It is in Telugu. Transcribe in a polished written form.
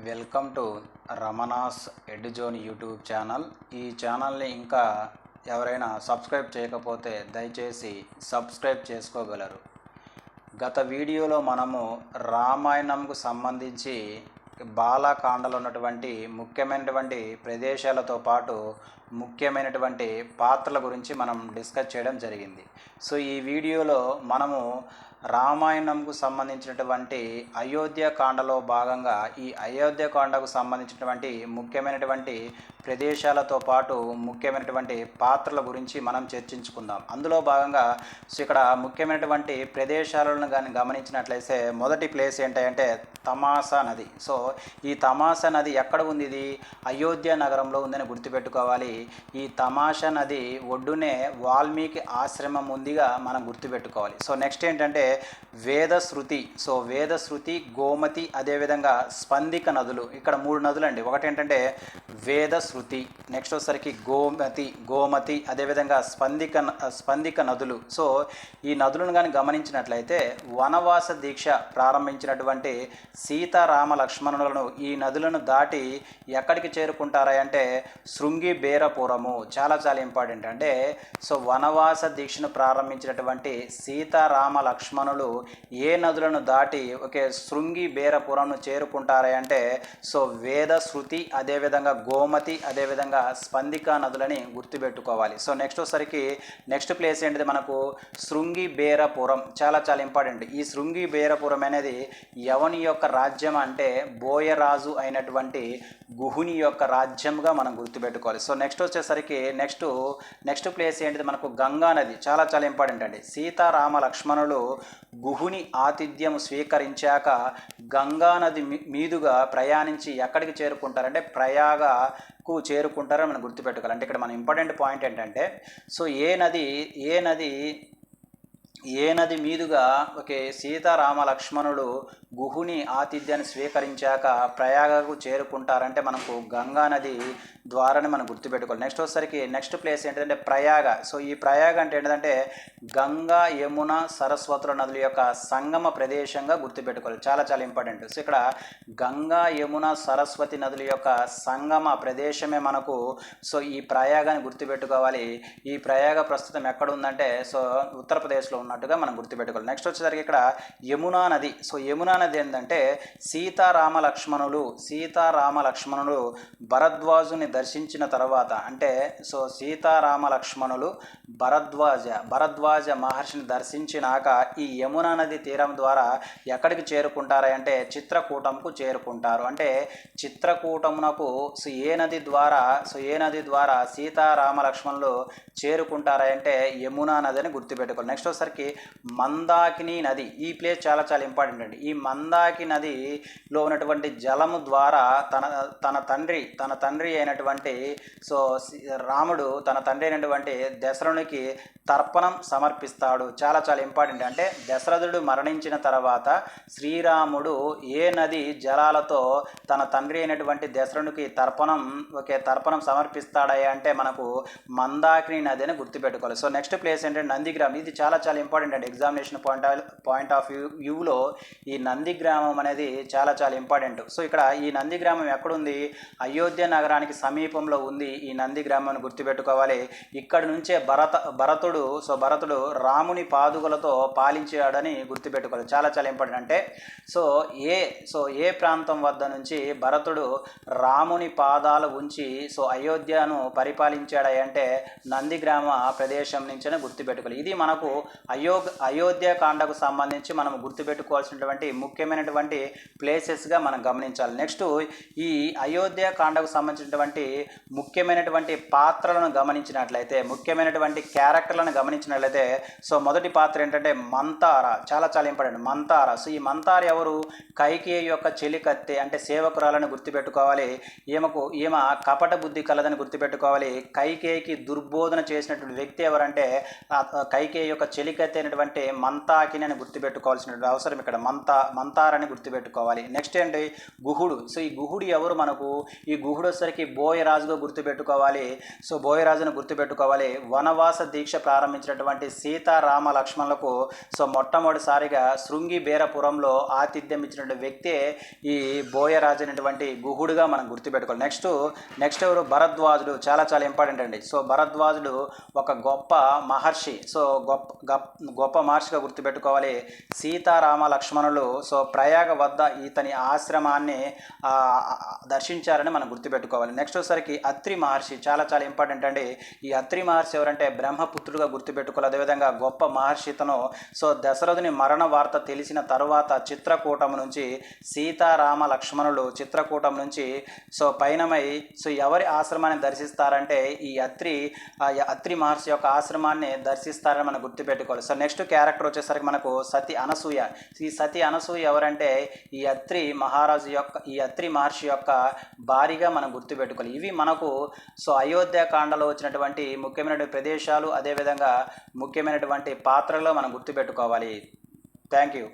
Welcome to Ramana's Eduzone YouTube channel. ఈ ఛానల్ని ఇంకా ఎవరైనా సబ్స్క్రైబ్ చేయకపోతే దయచేసి సబ్స్క్రైబ్ చేసుకోగలరు. గత వీడియోలో మనము రామాయణంకు సంబంధించి బాలకాండలో ఉన్నటువంటి ముఖ్యమైనటువంటి ప్రదేశాలతో పాటు ముఖ్యమైనటువంటి పాత్రల గురించి మనం డిస్కస్ చేయడం జరిగింది. సో ఈ వీడియోలో మనము రామాయణంకు సంబంధించినటువంటి అయోధ్యకాండలో భాగంగా ఈ అయోధ్యకాండకు సంబంధించినటువంటి ముఖ్యమైనటువంటి ప్రదేశాలతో పాటు ముఖ్యమైనటువంటి పాత్రల గురించి మనం చర్చించుకుందాం. అందులో భాగంగా ఇక్కడ ముఖ్యమైనటువంటి ప్రదేశాలను కానీ గమనించినట్లయితే మొదటి ప్లేస్ ఏంటంటే తమాసా నది. సో ఈ తమాసా నది ఎక్కడ ఉంది? ఇది అయోధ్య నగరంలో ఉందని గుర్తుపెట్టుకోవాలి. ఈ తమాషా నది ఒడ్డునే వాల్మీకి ఆశ్రమం ఉందిగా మనం గుర్తుపెట్టుకోవాలి. సో నెక్స్ట్ ఏంటంటే వేదశృతి. సో వేదశృతి, గోమతి, అదేవిధంగా స్పందిక నదులు. ఇక్కడ 3 నదులు అండి. ఒకటి ఏంటంటే వేదశృతి, నెక్స్ట్ వచ్చేసరికి గోమతి, అదేవిధంగా స్పందిక నదులు. సో ఈ నదులను కానీ గమనించినట్లయితే వనవాస దీక్ష ప్రారంభించినటువంటి సీతారామ లక్ష్మణులను ఈ నదులను దాటి ఎక్కడికి చేరుకుంటారా అంటే శృంగి బేరపురము. చాలా ఇంపార్టెంట్. అంటే సో వనవాస దీక్షను ప్రారంభించినటువంటి సీతారామ లక్ష్మణులు ఏ నదులను దాటి శృంగి బేరపురంను చేరుకుంటారా అంటే సో వేదశృతి, అదేవిధంగా గోమతి, అదేవిధంగా స్పందిక నదులని గుర్తుపెట్టుకోవాలి. సో నెక్స్ట్ వచ్చేసరికి నెక్స్ట్ ప్లేస్ ఏంటిది మనకు శృంగి బేరపురం. చాలా ఇంపార్టెంట్. ఈ శృంగి బేరపురం అనేది ఎవని యొక్క రాజ్యం అంటే బోయరాజు అయినటువంటి గుహుని యొక్క రాజ్యంగా మనం గుర్తుపెట్టుకోవాలి. సో నెక్స్ట్ వచ్చేసరికి నెక్స్ట్ ప్లేస్ ఏంటిది మనకు గంగా నది. చాలా ఇంపార్టెంట్ అండి. సీతారామ లక్ష్మణులు గుహుని ఆతిథ్యం స్వీకరించాక గంగా నది మీదుగా ప్రయాణించి ఎక్కడికి చేరుకుంటారంటే ప్రయాగకు చేరుకుంటారని మనం గుర్తుపెట్టుకోవాలి. అంటే ఇక్కడ మన ఇంపార్టెంట్ పాయింట్ ఏంటంటే సో ఏ నది మీదుగా సీతారామ లక్ష్మణుడు గుహుని ఆతిథ్యాన్ని స్వీకరించాక ప్రయాగకు చేరుకుంటారంటే మనకు గంగా నది ద్వారానే మనం గుర్తుపెట్టుకోవాలి. నెక్స్ట్ వచ్చేసరికి నెక్స్ట్ ప్లేస్ ఏంటంటే ప్రయాగ. సో ఈ ప్రయాగ అంటే ఏంటంటే గంగా, యమున, సరస్వతుల నదుల యొక్క సంగమ ప్రదేశంగా గుర్తుపెట్టుకోవాలి. చాలా ఇంపార్టెంట్. సో ఇక్కడ గంగా, యమున, సరస్వతి నదుల యొక్క సంగమ ప్రదేశమే మనకు సో ఈ ప్రయాగాన్ని గుర్తుపెట్టుకోవాలి. ఈ ప్రయాగ ప్రస్తుతం ఎక్కడ ఉందంటే సో ఉత్తరప్రదేశ్లో ఉన్నట్టుగా మనం గుర్తుపెట్టుకోవాలి. నెక్స్ట్ వచ్చేసరికి ఇక్కడ యమునా నది. సో యమునా నది ఏంటంటే సీతారామ లక్ష్మణులు భరద్వాజుని దర్శించిన తర్వాత అంటే సో సీతారామ లక్ష్మణులు భరద్వాజ మహర్షిని దర్శించినాక ఈ యమునా నది తీరం ద్వారా ఎక్కడికి చేరుకుంటారా అంటే చిత్రకూటంకు చేరుకుంటారు. అంటే చిత్రకూటమునకు ఏ నది ద్వారా సీతారామ లక్ష్మణులు చేరుకుంటారా అంటే యమునా నది అని గుర్తుపెట్టుకోవాలి. నెక్స్ట్ వచ్చేసరికి మందాకిని నది. ఈ ప్లేస్ చాలా ఇంపార్టెంట్ అండి. ఈ మందాకి నదిలో ఉన్నటువంటి జలము ద్వారా తన తండ్రి అయినటువంటి సో రాముడు తన తండ్రి అయినటువంటి దశరథునికి తర్పణం సమర్పిస్తాడు. చాలా ఇంపార్టెంట్. అంటే దశరథుడు మరణించిన తర్వాత శ్రీరాముడు ఏ నది జలాలతో తన తండ్రి అయినటువంటి దశరథునికి తర్పణం సమర్పిస్తాడా అంటే మనకు మందాకిని నది అని గుర్తుపెట్టుకోవాలి. సో నెక్స్ట్ ప్లేస్ ఏంటంటే నందిగ్రామం. ఇది చాలా ఇంపార్టెంట్ అండి. ఎగ్జామినేషన్ పాయింట్ ఆఫ్ వ్యూలో ఈ నందిగ్రామం అనేది చాలా ఇంపార్టెంట్. సో ఇక్కడ ఈ నందిగ్రామం ఎక్కడుంది? అయోధ్య నగరానికి సమీపంలో ఉంది ఈ నందిగ్రామాన్ని గుర్తుపెట్టుకోవాలి. ఇక్కడ నుంచే భరతుడు రాముని పాదుకలతో పాలించాడని గుర్తుపెట్టుకోవాలి. చాలా ఇంపార్టెంట్. అంటే సో ఏ ప్రాంతం వద్ద నుంచి భరతుడు రాముని పాదాలు ఉంచి సో అయోధ్యను పరిపాలించాడా అంటే నందిగ్రామ ప్రదేశం నుంచే గుర్తుపెట్టుకోవాలి. ఇది మనకు అయోధ్యకాండకు సంబంధించి మనం గుర్తుపెట్టుకోవాల్సినటువంటి ముఖ్యమైనటువంటి ప్లేసెస్గా మనం గమనించాలి. నెక్స్ట్ ఈ అయోధ్యకాండకు సంబంధించినటువంటి ముఖ్యమైనటువంటి పాత్రలను గమనించినట్లయితే ముఖ్యమైనటువంటి క్యారెక్టర్లను గమనించినట్లయితే సో మొదటి పాత్ర ఏంటంటే మంతార. చాలా ఇంపార్టెంట్. మంతార. సో ఈ మంతార ఎవరు? కైకేయి యొక్క చెలికత్తె అంటే సేవకురాలని గుర్తుపెట్టుకోవాలి. ఈమె కపట బుద్ధి కలదని గుర్తుపెట్టుకోవాలి. కైకేయికి దుర్బోధన చేసినటువంటి వ్యక్తి ఎవరంటే కైకేయి యొక్క చెలికత్తె కుమార్తె అయినటువంటి మంతాకిని అని గుర్తుపెట్టుకోవాల్సినటువంటి అవసరం ఇక్కడ మంతారని గుర్తుపెట్టుకోవాలి. నెక్స్ట్ ఏంటి గుహుడు. సో ఈ గుహుడు ఎవరు మనకు, ఈ గుహుడు వచ్చేసరికి బోయరాజుగా గుర్తుపెట్టుకోవాలి. సో బోయరాజును గుర్తుపెట్టుకోవాలి. వనవాస దీక్ష ప్రారంభించినటువంటి సీతారామ లక్ష్మణులకు సో మొట్టమొదటిసారిగా శృంగిబేరపురంలో ఆతిథ్యం ఇచ్చినటువంటి వ్యక్తే ఈ బోయరాజు అనేటువంటి గుహుడుగా మనం గుర్తుపెట్టుకోవాలి. నెక్స్ట్ ఎవరు, భరద్వాజుడు. చాలా ఇంపార్టెంట్ అండి. సో భరద్వాజుడు ఒక గొప్ప మహర్షి. సో గొప్ప మహర్షిగా గుర్తుపెట్టుకోవాలి. సీతారామ లక్ష్మణులు సో ప్రయాగ వద్ద ఇతని ఆశ్రమాన్ని దర్శించారని మనం గుర్తుపెట్టుకోవాలి. నెక్స్ట్ వచ్చేసరికి అత్రి మహర్షి. చాలా ఇంపార్టెంట్ అండి. ఈ అత్రి మహర్షి ఎవరంటే బ్రహ్మపుత్రుడుగా గుర్తుపెట్టుకోవాలి. అదేవిధంగా గొప్ప మహర్షితను సో దశరథుని మరణ వార్త తెలిసిన తరువాత చిత్రకూటం నుంచి సీతారామ లక్ష్మణులు చిత్రకూటం నుంచి సో పయనమై సో ఎవరి ఆశ్రమాన్ని దర్శిస్తారంటే ఈ అత్రి మహర్షి యొక్క ఆశ్రమాన్ని దర్శిస్తారని మనం గుర్తుపెట్టుకోవాలి. సో నెక్స్ట్ క్యారెక్టర్ వచ్చేసరికి మనకు సతి అనసూయ. ఈ సతి అనసూయ ఎవరంటే ఈ అత్రి మహర్షి యొక్క భార్యగా మనం గుర్తుపెట్టుకోవాలి. ఇవి మనకు సో అయోధ్యకాండలో వచ్చినటువంటి ముఖ్యమైనటువంటి ప్రదేశాలు, అదేవిధంగా ముఖ్యమైనటువంటి పాత్రలో మనం గుర్తుపెట్టుకోవాలి. Thank you.